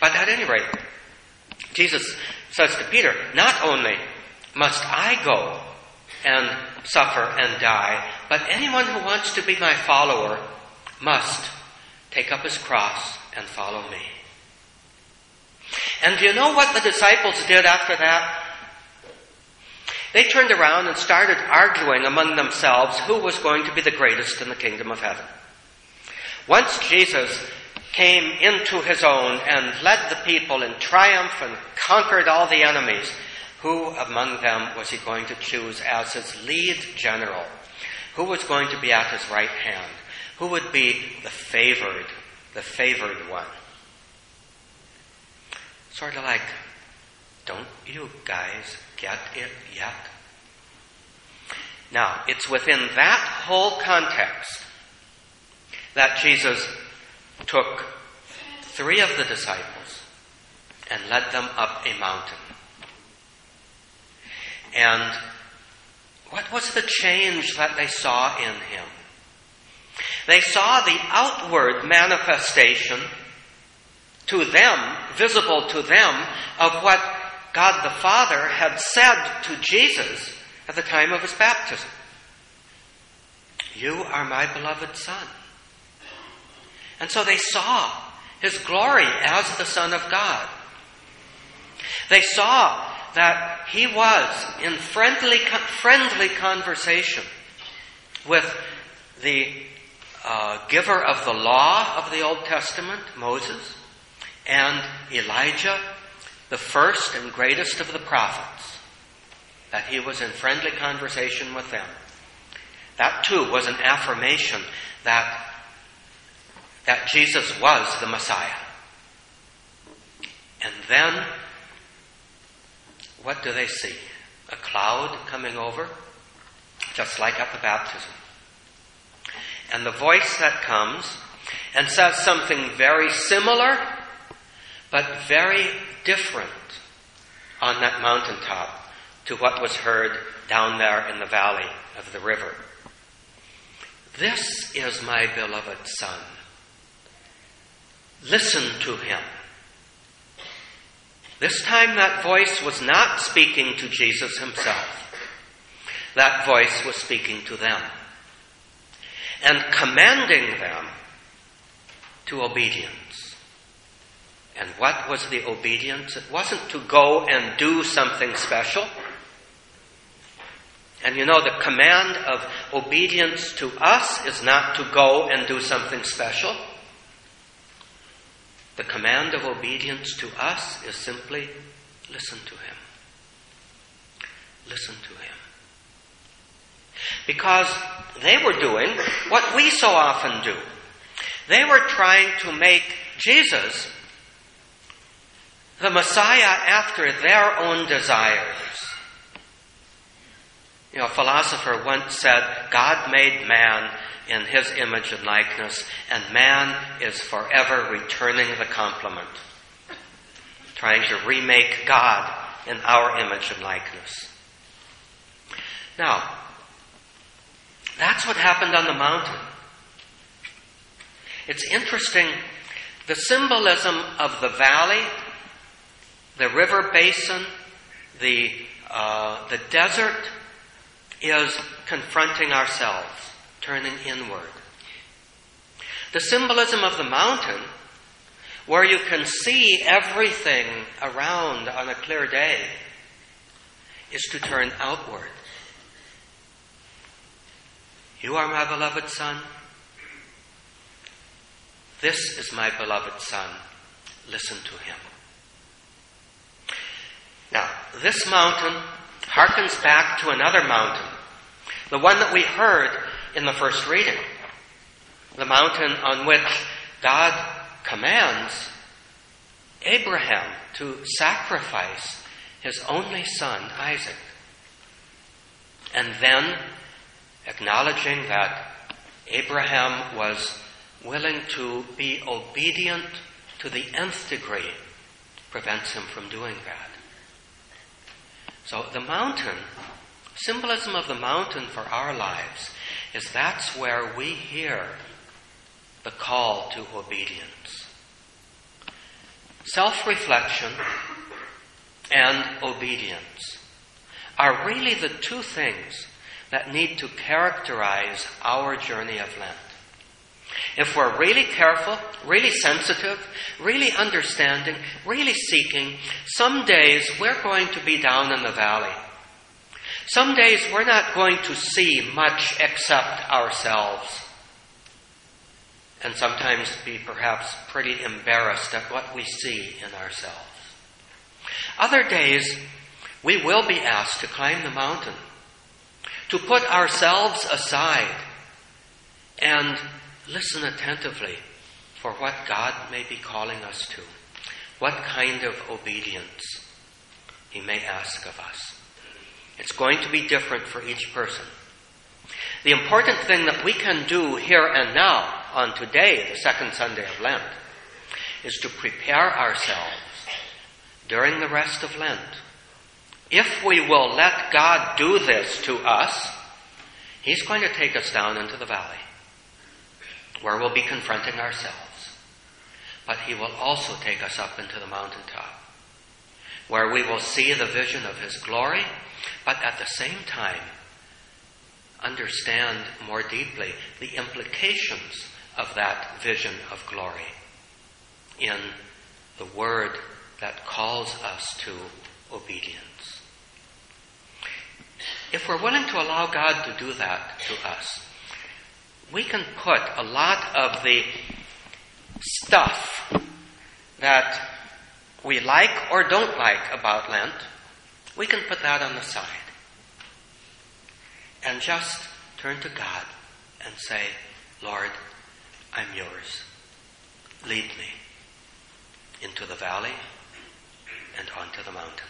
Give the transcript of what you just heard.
But at any rate, Jesus says to Peter, not only must I go and suffer and die, but anyone who wants to be my follower must take up his cross and follow me. And do you know what the disciples did after that? They turned around and started arguing among themselves who was going to be the greatest in the kingdom of heaven. Once Jesus came into his own and led the people in triumph and conquered all the enemies, who among them was he going to choose as his lead general? Who was going to be at his right hand? Who would be the favored one? Sort of like, don't you guys get it yet? Now, it's within that whole context that Jesus took 3 of the disciples and led them up a mountain. And what was the change that they saw in him? They saw the outward manifestation to them, visible to them, of what God the Father had said to Jesus at the time of his baptism. You are my beloved Son. And so they saw his glory as the Son of God. They saw that he was in friendly conversation with the giver of the law of the Old Testament, Moses, and Elijah, the first and greatest of the prophets, that he was in friendly conversation with them. That too was an affirmation that Jesus was the Messiah. And then, what do they see? A cloud coming over, just like at the baptism. And the voice that comes and says something very similar, but very different on that mountaintop to what was heard down there in the valley of the river. This is my beloved Son. Listen to him. This time that voice was not speaking to Jesus himself. That voice was speaking to them and commanding them to obedience. And what was the obedience? It wasn't to go and do something special. And you know, the command of obedience to us is not to go and do something special. The command of obedience to us is simply listen to him. Listen to him. Because they were doing what we so often do. They were trying to make Jesus the Messiah after their own desires. You know, a philosopher once said, God made man in his image and likeness, and man is forever returning the compliment, trying to remake God in our image and likeness. Now, that's what happened on the mountain. It's interesting, the symbolism of the valley, the river basin, the desert, is confronting ourselves, turning inward. The symbolism of the mountain, where you can see everything around on a clear day, is to turn outward. You are my beloved Son. This is my beloved Son. Listen to him. Now, this mountain harkens back to another mountain, the one that we heard in the first reading, the mountain on which God commands Abraham to sacrifice his only son, Isaac. And then, acknowledging that Abraham was willing to be obedient to the nth degree, prevents him from doing that. So the mountain, symbolism of the mountain for our lives, is that's where we hear the call to obedience. self-reflection and obedience are really the two things that need to characterize our journey of Lent. If we're really careful, really sensitive, really understanding, really seeking, some days we're going to be down in the valley. Some days we're not going to see much except ourselves. And sometimes be perhaps pretty embarrassed at what we see in ourselves. Other days, we will be asked to climb the mountain, to put ourselves aside and listen attentively for what God may be calling us to, what kind of obedience He may ask of us. It's going to be different for each person. The important thing that we can do here and now, on today, the second Sunday of Lent, is to prepare ourselves during the rest of Lent. If we will let God do this to us, He's going to take us down into the valley, where we'll be confronting ourselves. But He will also take us up into the mountaintop, where we will see the vision of His glory, but at the same time, understand more deeply the implications of that vision of glory in the word that calls us to obedience. If we're willing to allow God to do that to us, we can put a lot of the stuff that we like or don't like about Lent, we can put that on the side and just turn to God and say, Lord, I'm yours. Lead me into the valley and onto the mountain.